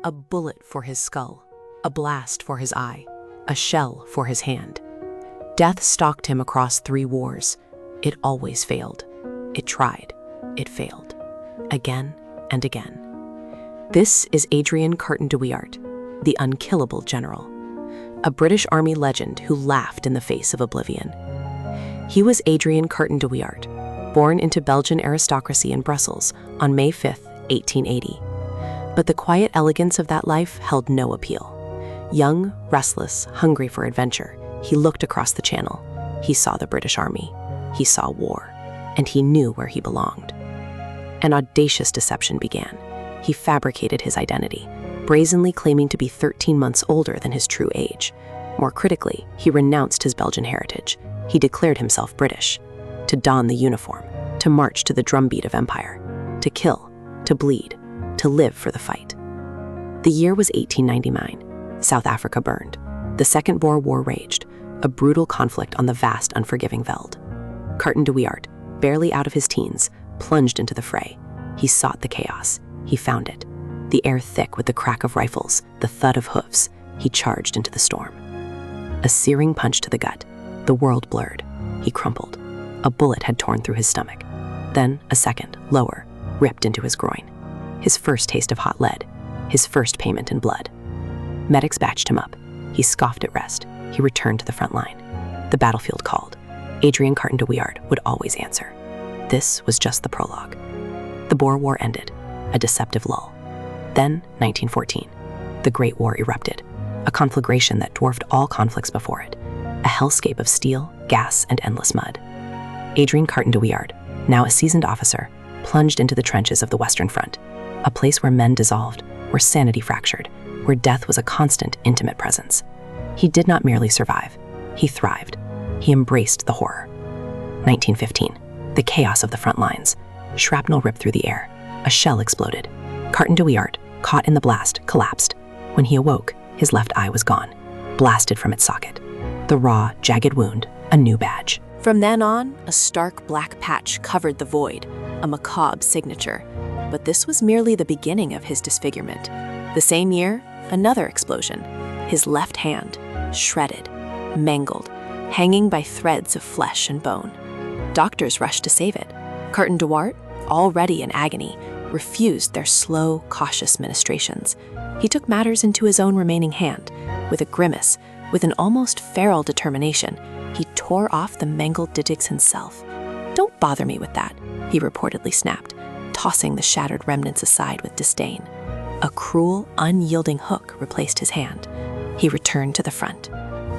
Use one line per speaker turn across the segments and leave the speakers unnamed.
A bullet for his skull, a blast for his eye, a shell for his hand. Death stalked him across 3 wars. It always failed. It tried. It failed. Again and again. This is Adrien Carton de Wiart, the unkillable general, a British Army legend who laughed in the face of oblivion. He was Adrien Carton de Wiart, born into Belgian aristocracy in Brussels on May 5, 1880. But the quiet elegance of that life held no appeal. Young, restless, hungry for adventure, he looked across the channel. He saw the British Army. He saw war. And he knew where he belonged. An audacious deception began. He fabricated his identity, brazenly claiming to be 13 months older than his true age. More critically, he renounced his Belgian heritage. He declared himself British. To don the uniform, to march to the drumbeat of empire, to kill, to bleed, to live for the fight. The year was 1899. South Africa burned. The Second Boer War raged, a brutal conflict on the vast, unforgiving veld. Carton de Wiart, barely out of his teens, plunged into the fray. He sought the chaos. He found it. The air thick with the crack of rifles, the thud of hoofs, he charged into the storm. A searing punch to the gut. The world blurred. He crumpled. A bullet had torn through his stomach. Then, a second, lower, ripped into his groin. His first taste of hot lead. His first payment in blood. Medics batched him up. He scoffed at rest. He returned to the front line. The battlefield called. Adrien Carton de Wiart would always answer. This was just the prologue. The Boer War ended, a deceptive lull. Then, 1914, the Great War erupted, a conflagration that dwarfed all conflicts before it, a hellscape of steel, gas, and endless mud. Adrien Carton de Wiart, now a seasoned officer, plunged into the trenches of the Western Front, a place where men dissolved, where sanity fractured, where death was a constant, intimate presence. He did not merely survive. He thrived. He embraced the horror. 1915, the chaos of the front lines. Shrapnel ripped through the air. A shell exploded. Carton de Wiart, caught in the blast, collapsed. When he awoke, his left eye was gone, blasted from its socket. The raw, jagged wound, a new badge. From then on, a stark black patch covered the void, a macabre signature. But this was merely the beginning of his disfigurement. The same year, another explosion. His left hand, shredded, mangled, hanging by threads of flesh and bone. Doctors rushed to save it. Carton de Wiart, already in agony, refused their slow, cautious ministrations. He took matters into his own remaining hand. With a grimace, with an almost feral determination, he tore off the mangled digits himself. "Don't bother me with that," he reportedly snapped, tossing the shattered remnants aside with disdain. A cruel, unyielding hook replaced his hand. He returned to the front.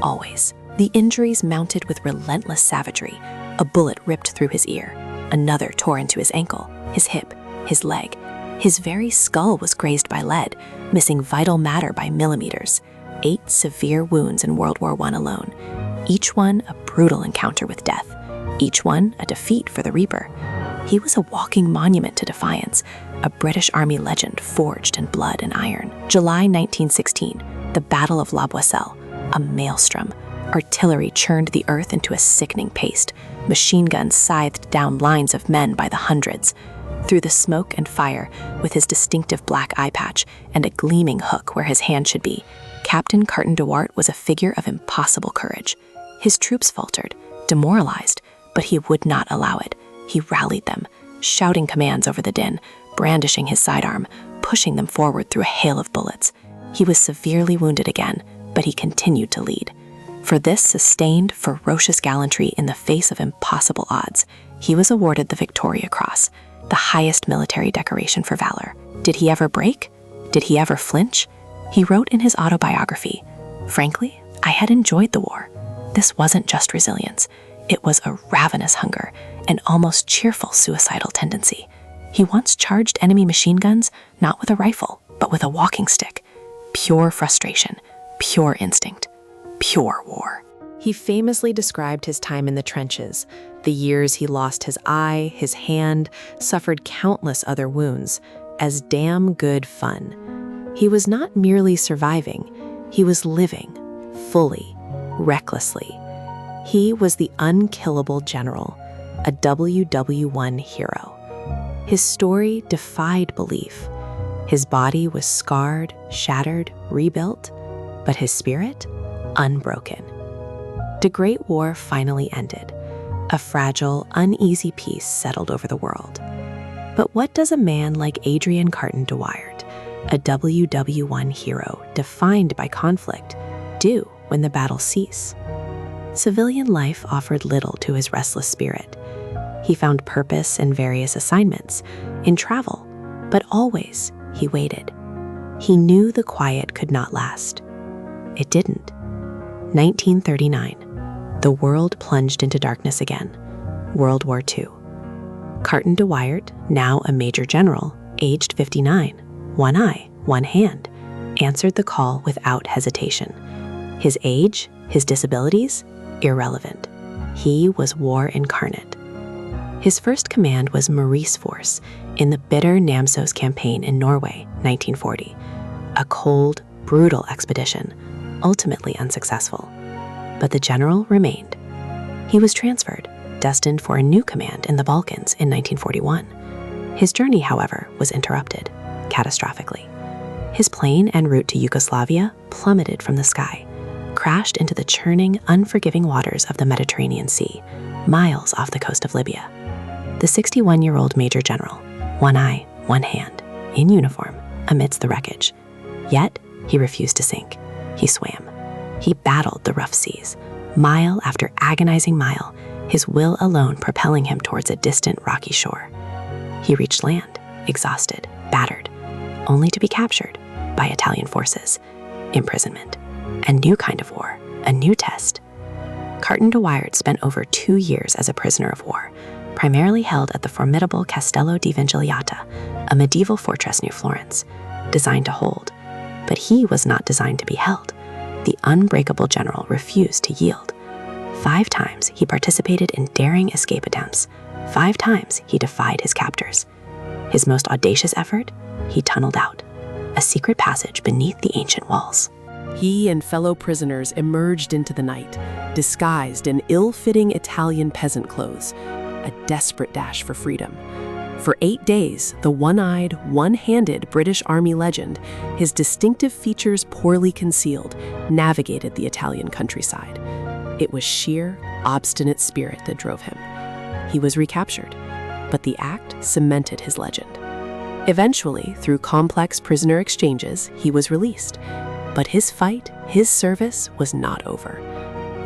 Always. The injuries mounted with relentless savagery. A bullet ripped through his ear. Another tore into his ankle, his hip, his leg. His very skull was grazed by lead, missing vital matter by millimeters. 8 severe wounds in World War I alone. Each one a brutal encounter with death. Each one a defeat for the Reaper. He was a walking monument to defiance, a British Army legend forged in blood and iron. July 1916, the Battle of La Boisselle, a maelstrom. Artillery churned the earth into a sickening paste. Machine guns scythed down lines of men by the hundreds. Through the smoke and fire, with his distinctive black eye patch and a gleaming hook where his hand should be, Captain Carton de Wiart was a figure of impossible courage. His troops faltered, demoralized, but he would not allow it. He rallied them, shouting commands over the din, brandishing his sidearm, pushing them forward through a hail of bullets. He was severely wounded again, but he continued to lead. For this sustained, ferocious gallantry in the face of impossible odds, he was awarded the Victoria Cross, the highest military decoration for valor. Did he ever break? Did he ever flinch? He wrote in his autobiography, "Frankly, I had enjoyed the war. This wasn't just resilience. It was a ravenous hunger, an almost cheerful suicidal tendency. He once charged enemy machine guns, not with a rifle, but with a walking stick. Pure frustration, pure instinct, pure war." He famously described his time in the trenches, the years he lost his eye, his hand, suffered countless other wounds, as damn good fun. He was not merely surviving, he was living, fully, recklessly. He was the unkillable general, a WW1 hero. His story defied belief. His body was scarred, shattered, rebuilt, but his spirit, unbroken. The Great War finally ended. A fragile, uneasy peace settled over the world. But what does a man like Adrien Carton de Wiart, a WW1 hero defined by conflict, do when the battles cease? Civilian life offered little to his restless spirit. He found purpose in various assignments, in travel, but always he waited. He knew the quiet could not last. It didn't. 1939. The world plunged into darkness again. World War II. Carton de Wiart, now a major general, aged 59, one eye, one hand, answered the call without hesitation. His age, his disabilities, irrelevant. He was war incarnate. His first command was Marie's force in the bitter Namsos campaign in Norway, 1940. A cold, brutal expedition, ultimately unsuccessful. But the general remained. He was transferred, destined for a new command in the Balkans in 1941. His journey, however, was interrupted, catastrophically. His plane en route to Yugoslavia plummeted from the sky, crashed into the churning, unforgiving waters of the Mediterranean Sea, miles off the coast of Libya. The 61-year-old Major General, one eye, one hand, in uniform, amidst the wreckage. Yet, he refused to sink. He swam. He battled the rough seas, mile after agonizing mile, his will alone propelling him towards a distant rocky shore. He reached land, exhausted, battered, only to be captured by Italian forces. Imprisonment. A new kind of war, a new test. Carton de Wiart spent over 2 years as a prisoner of war, primarily held at the formidable Castello di Vigigliata, a medieval fortress near Florence, designed to hold. But he was not designed to be held. The unbreakable general refused to yield. 5 times he participated in daring escape attempts. 5 times he defied his captors. His most audacious effort, he tunneled out, a secret passage beneath the ancient walls.
He and fellow prisoners emerged into the night, disguised in ill-fitting Italian peasant clothes, a desperate dash for freedom. For 8 days, the one-eyed, one-handed British Army legend, his distinctive features poorly concealed, navigated the Italian countryside. It was sheer, obstinate spirit that drove him. He was recaptured, but the act cemented his legend. Eventually, through complex prisoner exchanges, he was released. But his fight, his service, was not over.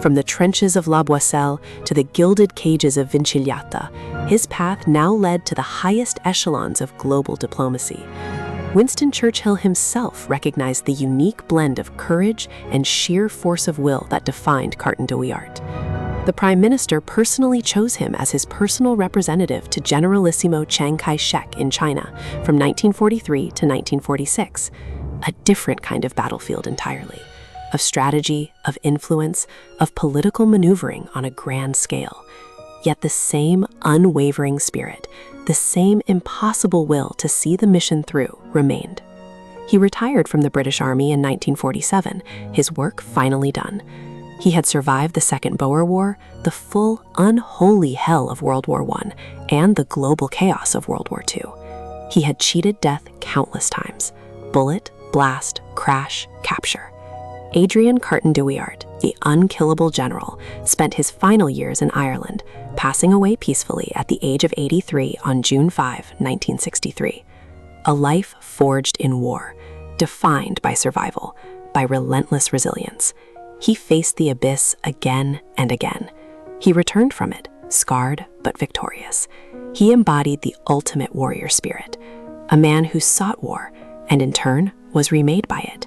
From the trenches of La Boisselle to the gilded cages of Vigigliata, his path now led to the highest echelons of global diplomacy. Winston Churchill himself recognized the unique blend of courage and sheer force of will that defined Carton de Wiart. The Prime Minister personally chose him as his personal representative to Generalissimo Chiang Kai-shek in China from 1943 to 1946, a different kind of battlefield entirely, of strategy, of influence, of political maneuvering on a grand scale. Yet the same unwavering spirit, the same impossible will to see the mission through remained. He retired from the British Army in 1947, his work finally done. He had survived the Second Boer War, the full, unholy hell of World War I, and the global chaos of World War II. He had cheated death countless times. Bullet, blast, crash, capture. Adrien Carton de Wiart, the unkillable general, spent his final years in Ireland, passing away peacefully at the age of 83 on June 5, 1963. A life forged in war, defined by survival, by relentless resilience. He faced the abyss again and again. He returned from it, scarred but victorious. He embodied the ultimate warrior spirit, a man who sought war and in turn was remade by it.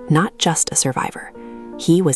Not just a survivor, he was